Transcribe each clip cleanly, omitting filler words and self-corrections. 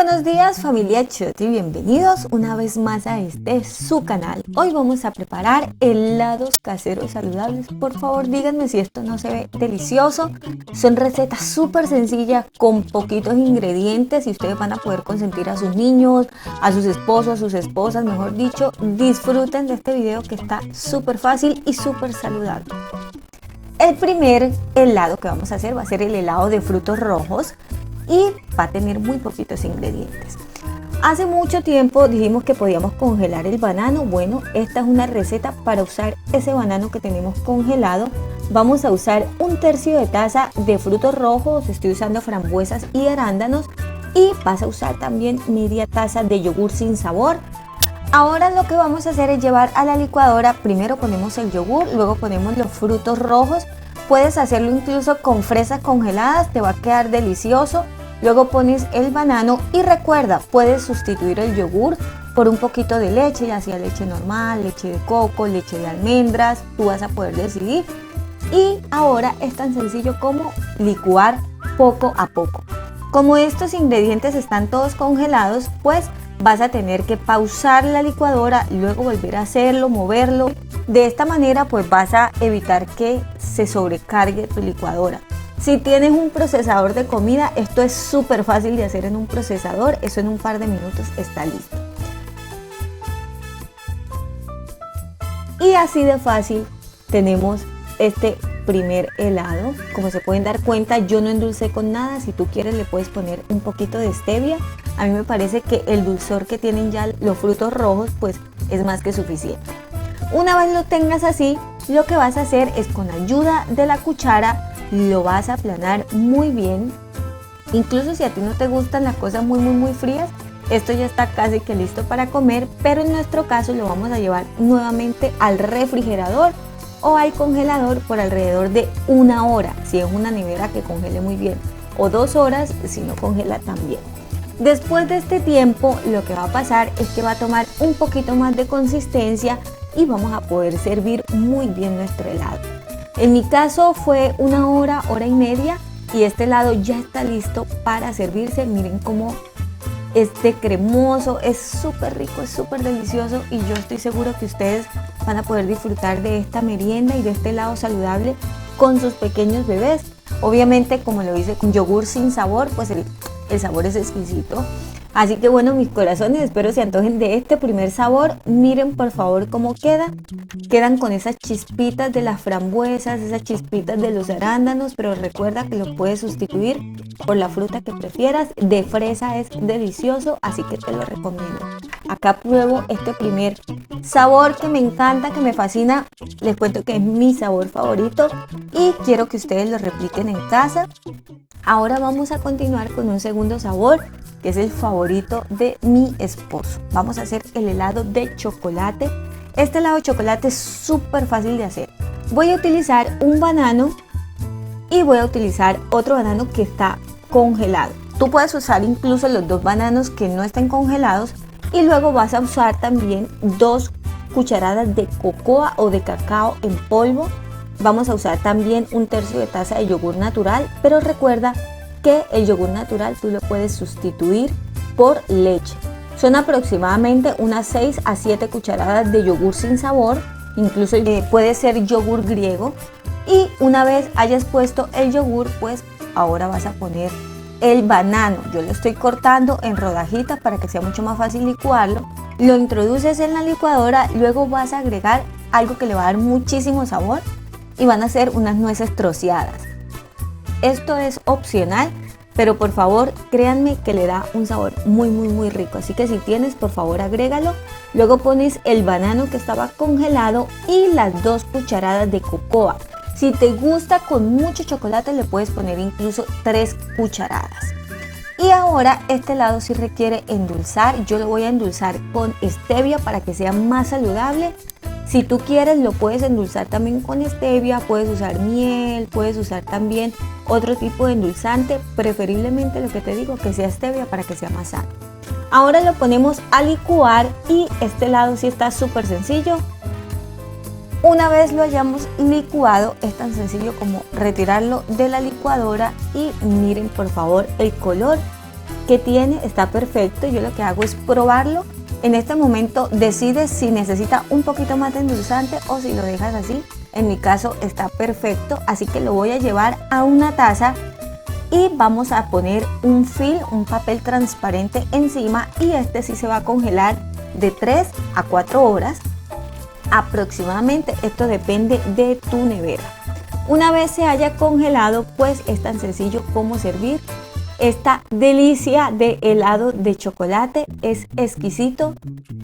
Buenos días familia Choti, bienvenidos una vez más a su canal. Hoy vamos a preparar helados caseros saludables. Por favor díganme si esto no se ve delicioso. Son recetas súper sencillas con poquitos ingredientes y ustedes van a poder consentir a sus niños, a sus esposos, a sus esposas, mejor dicho. Disfruten de este video que está súper fácil y súper saludable. El primer helado que vamos a hacer va a ser el helado de frutos rojos y va a tener muy poquitos ingredientes. Hace mucho tiempo dijimos que podíamos congelar el banano. Bueno, esta es una receta para usar ese banano que tenemos congelado. Vamos a usar 1/3 de taza de frutos rojos, estoy usando frambuesas y arándanos, y vas a usar también media taza de yogur sin sabor. Ahora lo que vamos a hacer es llevar a la licuadora. Primero ponemos el yogur, luego ponemos los frutos rojos. Puedes hacerlo incluso con fresas congeladas, te va a quedar delicioso. Luego pones el banano y recuerda, puedes sustituir el yogur por un poquito de leche, ya sea leche normal, leche de coco, leche de almendras, tú vas a poder decidir. Y ahora es tan sencillo como licuar poco a poco. Como estos ingredientes están todos congelados, pues vas a tener que pausar la licuadora, luego volver a hacerlo, moverlo. De esta manera pues vas a evitar que se sobrecargue tu licuadora. Si tienes un procesador de comida, esto es súper fácil de hacer en un procesador, eso en un par de minutos está listo. Y así de fácil tenemos este primer helado. Como se pueden dar cuenta, yo no endulcé con nada. Si tú quieres le puedes poner un poquito de stevia. A mí me parece que el dulzor que tienen ya los frutos rojos pues es más que suficiente. Una vez lo tengas así, lo que vas a hacer es, con ayuda de la cuchara, lo vas a aplanar muy bien. Incluso si a ti no te gustan las cosas muy frías, esto ya está casi que listo para comer, pero en nuestro caso lo vamos a llevar nuevamente al refrigerador o al congelador por alrededor de 1 hora, si es una nevera que congele muy bien, o 2 horas si no congela tan bien. Después de este tiempo, lo que va a pasar es que va a tomar un poquito más de consistencia y vamos a poder servir muy bien nuestro helado. En mi caso fue 1 hora, hora y media, y este helado ya está listo para servirse. Miren cómo este cremoso, es súper rico, es súper delicioso, y yo estoy seguro que ustedes van a poder disfrutar de esta merienda y de este helado saludable con sus pequeños bebés. Obviamente, como lo hice con yogur sin sabor, pues el sabor es exquisito. Así que bueno, mis corazones, espero se antojen de este primer sabor. Miren por favor cómo quedan con esas chispitas de las frambuesas, esas chispitas de los arándanos, pero recuerda que lo puedes sustituir por la fruta que prefieras. De fresa es delicioso, así que te lo recomiendo. Acá pruebo este primer sabor que me encanta, que me fascina. Les cuento que es mi sabor favorito y quiero que ustedes lo repliquen en casa. Ahora vamos a continuar con un segundo sabor, que es el favorito de mi esposo. Vamos a hacer el helado de chocolate. Este helado de chocolate es súper fácil de hacer. Voy a utilizar un banano y voy a utilizar otro banano que está congelado. Tú puedes usar incluso los 2 bananos que no estén congelados, y luego vas a usar también 2 cucharadas de cocoa o de cacao en polvo. Vamos a usar también 1/3 de taza de yogur natural, pero recuerda que el yogur natural tú lo puedes sustituir por leche. Son aproximadamente unas 6 a 7 cucharadas de yogur sin sabor, incluso puede ser yogur griego. Y una vez hayas puesto el yogur, pues ahora vas a poner el banano. Yo lo estoy cortando en rodajitas para que sea mucho más fácil licuarlo. Lo introduces en la licuadora, luego vas a agregar algo que le va a dar muchísimo sabor, y van a ser unas nueces troceadas. Esto es opcional, pero por favor créanme que le da un sabor muy rico, así que si tienes, por favor agrégalo. Luego pones el banano que estaba congelado y las 2 cucharadas de cocoa. Si te gusta con mucho chocolate, le puedes poner incluso 3 cucharadas. Y ahora este helado sí requiere endulzar. Yo lo voy a endulzar con stevia para que sea más saludable. Si tú quieres, lo puedes endulzar también con stevia, puedes usar miel, puedes usar también otro tipo de endulzante, preferiblemente lo que te digo, que sea stevia para que sea más sano. Ahora lo ponemos a licuar y este helado sí está súper sencillo. Una vez lo hayamos licuado, es tan sencillo como retirarlo de la licuadora y miren por favor el color que tiene, está perfecto. Yo lo que hago es probarlo. En este momento decides si necesita un poquito más de endulzante o si lo dejas así. En mi caso está perfecto, así que lo voy a llevar a una taza y vamos a poner un film, un papel transparente encima, y este sí se va a congelar de 3 a 4 horas aproximadamente. Esto depende de tu nevera. Una vez se haya congelado, pues es tan sencillo como servir esta delicia de helado de chocolate. Es exquisito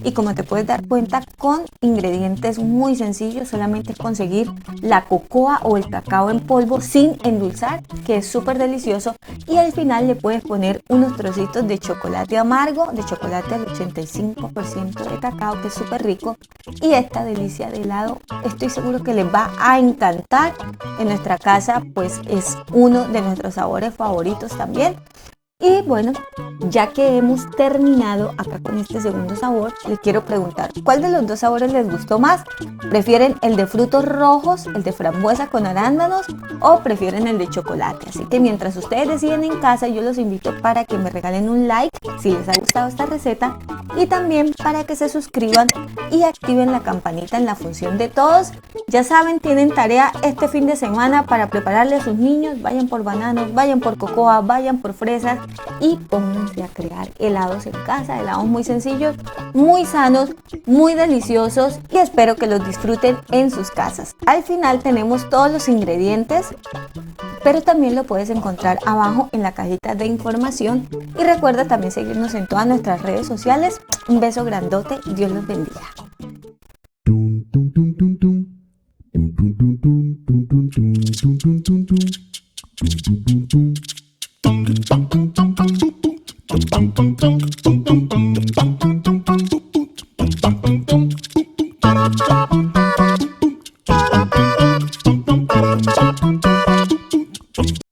y, como te puedes dar cuenta, con ingredientes muy sencillos. Solamente es conseguir la cocoa o el cacao en polvo sin endulzar, que es súper delicioso, y al final le puedes poner unos trocitos de chocolate amargo, de chocolate al 85% de cacao, que es súper rico. Y esta delicia de helado estoy seguro que les va a encantar. En nuestra casa pues es uno de nuestros sabores favoritos también. Y bueno, ya que hemos terminado acá con este segundo sabor, les quiero preguntar, ¿cuál de los dos sabores les gustó más? ¿Prefieren el de frutos rojos, el de frambuesa con arándanos, o prefieren el de chocolate? Así que mientras ustedes deciden en casa, yo los invito para que me regalen un like si les ha gustado esta receta, y también para que se suscriban y activen la campanita en la función de todos. Ya saben, tienen tarea este fin de semana para prepararle a sus niños. Vayan por bananos, vayan por cocoa, vayan por fresas y pónganse a crear helados en casa. Helados muy sencillos, muy sanos, muy deliciosos, y espero que los disfruten en sus casas. Al final tenemos todos los ingredientes, pero también lo puedes encontrar abajo en la cajita de información. Y recuerda también seguirnos en todas nuestras redes sociales. Un beso grandote, Dios los bendiga. Tum tum tum tum tum tum tum tum tum tum tum tum.